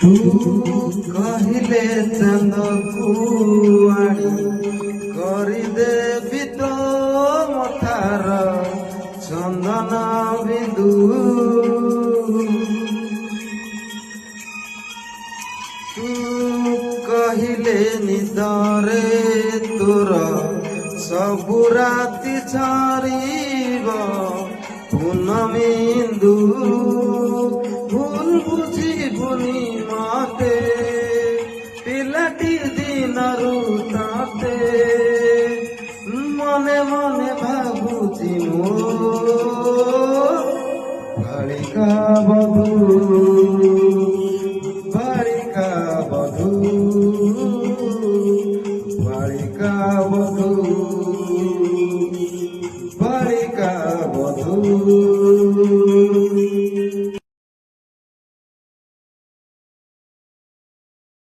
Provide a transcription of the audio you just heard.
तू कहले चंद कुआड़ी करदेवी तो मथार चंदन बिंदु तू कहले निदरे तोर सबु राति छारिब पूनमिंदु भूल बुझिबुनि मते पिलाटी दिनरु ताते मने मने भाबुछि मो कालिका बधू।